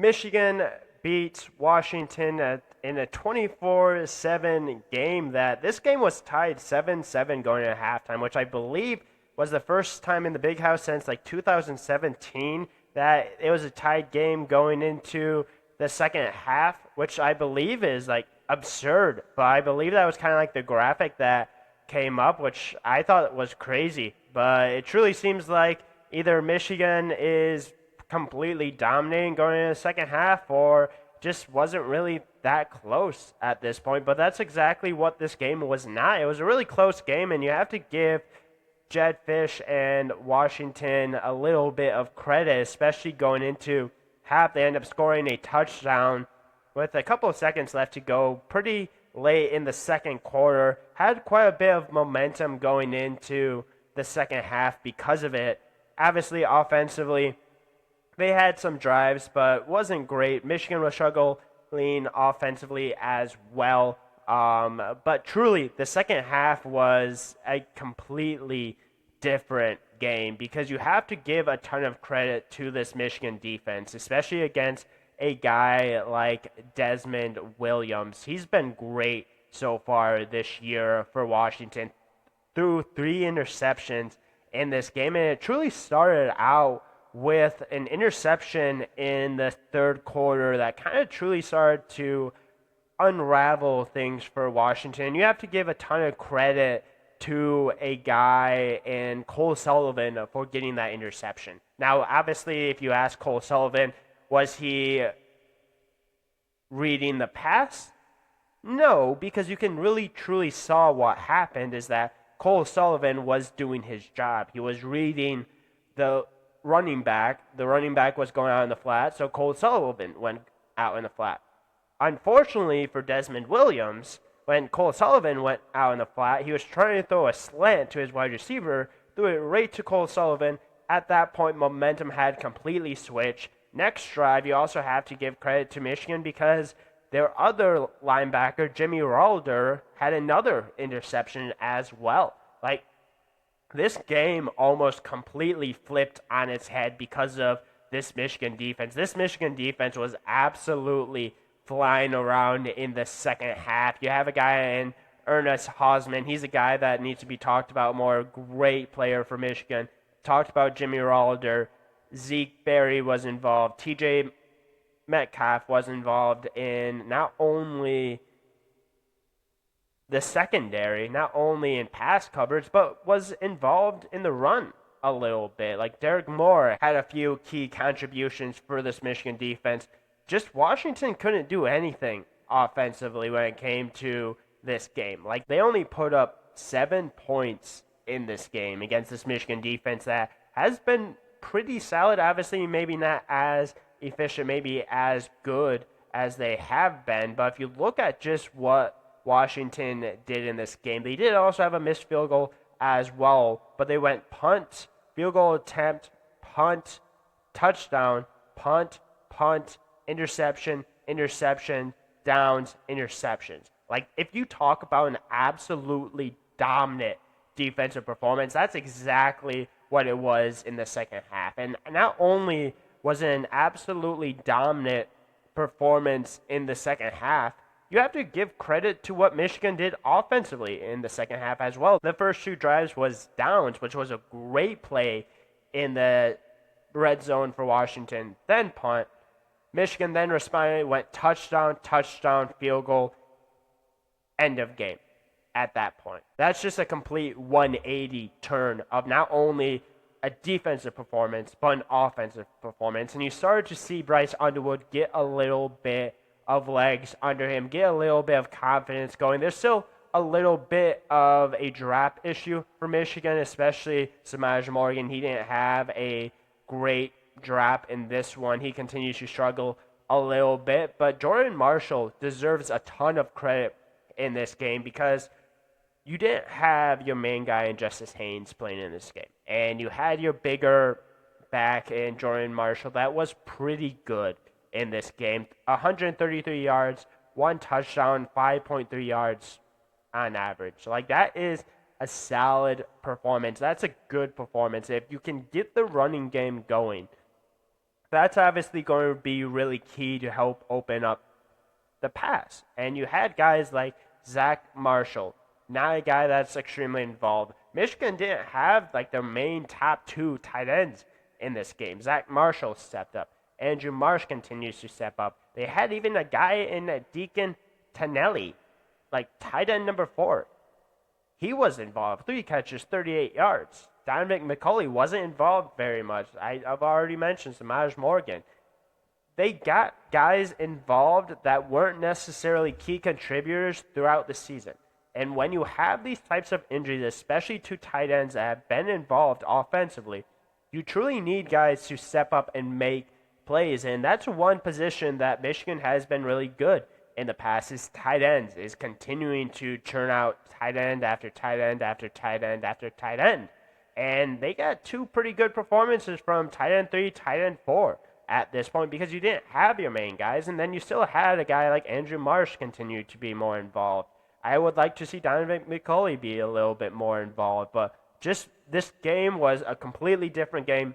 Michigan beat Washington in a 24-7 game. That this game was tied 7-7 going into halftime, which I believe was the first time in the Big House since like 2017 that it was a tied game going into the second half, which I believe is like absurd. But I believe that was kind of like the graphic that came up, which I thought was crazy. But it truly seems like either Michigan is completely dominating going into the second half or just wasn't really that close at this point. But that's exactly what this game was not. It was a really close game, and you have to give Jedd Fisch and Washington a little bit of credit, especially going into half. They end up scoring a touchdown with a couple of seconds left to go pretty late in the second quarter. Had quite a bit of momentum going into the second half because of it. Obviously, offensively, they had some drives, but wasn't great. Michigan was struggling offensively as well. But truly, the second half was a completely different game because you have to give a ton of credit to this Michigan defense, especially against a guy like Desmond Williams. He's been great so far this year for Washington, threw 3 interceptions in this game, and it truly started out with an interception in the third quarter that kind of truly started to unravel things for Washington. You have to give a ton of credit to a guy in Cole Sullivan for getting that interception. Now, obviously, if you ask Cole Sullivan, was he reading the pass? No, because you can really truly saw what happened is that Cole Sullivan was doing his job. He was reading the running back. The running back was going out in the flat, so Cole Sullivan went out in the flat. Unfortunately for Desmond Williams, when Cole Sullivan went out in the flat, he was trying to throw a slant to his wide receiver, threw it right to Cole Sullivan. At that point, momentum had completely switched. Next drive, you also have to give credit to Michigan because their other linebacker, Jimmy Ralder, had another interception as well. Like, this game almost completely flipped on its head because of this Michigan defense. This Michigan defense was absolutely flying around in the second half. You have a guy in Ernest Hausmann. He's a guy that needs to be talked about more. Great player for Michigan. Talked about Jimmy Ralder. Zeke Berry was involved. TJ Metcalf was involved in not only the secondary, not only in pass coverage, but was involved in the run a little bit. Like Derek Moore had a few key contributions for this Michigan defense. Just Washington couldn't do anything offensively when it came to this game. Like they only put up 7 points in this game against this Michigan defense that has been pretty solid. Obviously, maybe not as efficient, maybe as good as they have been. But if you look at just what Washington did in this game, they did also have a missed field goal as well. But they went punt, field goal attempt, punt, touchdown, punt, interception, interception, downs, interceptions. Like, if you talk about an absolutely dominant defensive performance, that's exactly what it was in the second half. And not only was it an absolutely dominant performance in the second half, you have to give credit to what Michigan did offensively in the second half as well. The first 2 drives was downs, which was a great play in the red zone for Washington, then punt. Michigan then responded, went touchdown, field goal, end of game at that point. That's just a complete 180 turn of not only a defensive performance, but an offensive performance. And you started to see Bryce Underwood get a little bit of legs under him, get a little bit of confidence going. There's still a little bit of a drop issue for Michigan, especially Samaj Morgan. He didn't have a great drop in this one. He continues to struggle a little bit, but Jordan Marshall deserves a ton of credit in this game because you didn't have your main guy in Justice Haynes playing in this game, and you had your bigger back in Jordan Marshall that was pretty good in this game. 133 yards, 1 touchdown, 5.3 yards on average. So, like, that is a solid performance. That's a good performance. If you can get the running game going, That's obviously going to be really key to help open up the pass. And you had guys like Zach Marshall, not a guy that's extremely involved. Michigan didn't have like their main top two tight ends in this game. Zach Marshall stepped up. Andrew Marsh continues to step up. They had even a guy in Deacon Tonelli, like tight end number 4. He was involved. 3 catches, 38 yards. Donovan McCulley wasn't involved very much. I've already mentioned Samaj Morgan. They got guys involved that weren't necessarily key contributors throughout the season. And when you have these types of injuries, especially to tight ends that have been involved offensively, you truly need guys to step up and make plays. And that's one position that Michigan has been really good in the past is tight ends, is continuing to churn out tight end after tight end after tight end after tight end. And they got 2 pretty good performances from tight end 3, tight end 4 at this point because you didn't have your main guys, and then you still had a guy like Andrew Marsh continue to be more involved. I would like to see Donovan McCulley be a little bit more involved, but just this game was a completely different game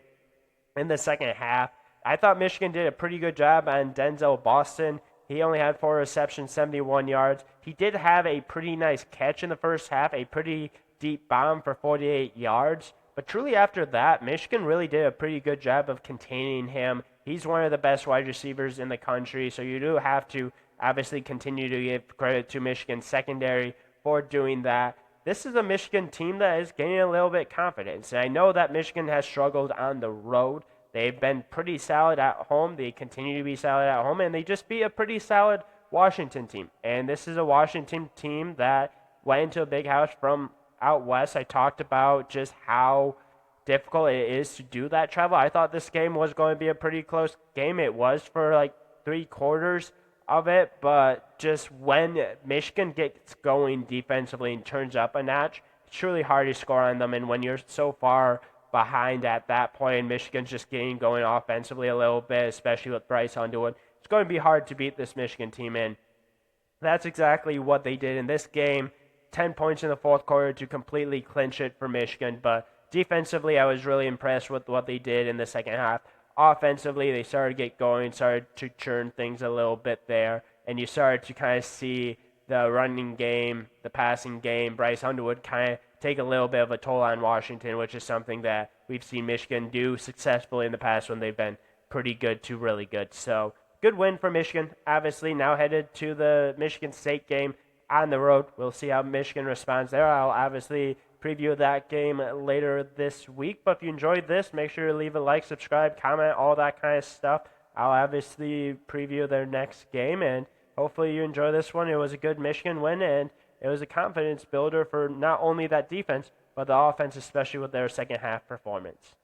in the second half. I thought Michigan did a pretty good job on Denzel Boston. He only had 4 receptions, 71 yards. He did have a pretty nice catch in the first half, a pretty deep bomb for 48 yards. But truly after that, Michigan really did a pretty good job of containing him. He's one of the best wide receivers in the country, so you do have to obviously continue to give credit to Michigan's secondary for doing that. This is a Michigan team that is gaining a little bit of confidence. And I know that Michigan has struggled on the road. They've been pretty solid at home. They continue to be solid at home, and they just beat a pretty solid Washington team. And this is a Washington team that went into a big house from out west. I talked about just how difficult it is to do that travel. I thought this game was going to be a pretty close game. It was for like 3/4 of it, but just when Michigan gets going defensively and turns up a notch, it's really hard to score on them. And when you're so far behind at that point, and Michigan's just getting going offensively a little bit, especially with Bryce Underwood, it's going to be hard to beat this Michigan team. And that's exactly what they did in this game. 10 points in the fourth quarter to completely clinch it for Michigan. But defensively, I was really impressed with what they did in the second half. Offensively, they started to get going, started to churn things a little bit there, and you started to kind of see the running game, the passing game, Bryce Underwood kind of take a little bit of a toll on Washington, which is something that we've seen Michigan do successfully in the past when they've been pretty good to really good. So good win for Michigan. Obviously, now headed to the Michigan State game on the road. We'll see how Michigan responds there. I'll obviously preview that game later this week. But if you enjoyed this, make sure to leave a like, subscribe, comment, all that kind of stuff. I'll obviously preview their next game, and hopefully you enjoy this one. It was a good Michigan win, and it was a confidence builder for not only that defense, but the offense, especially with their second half performance.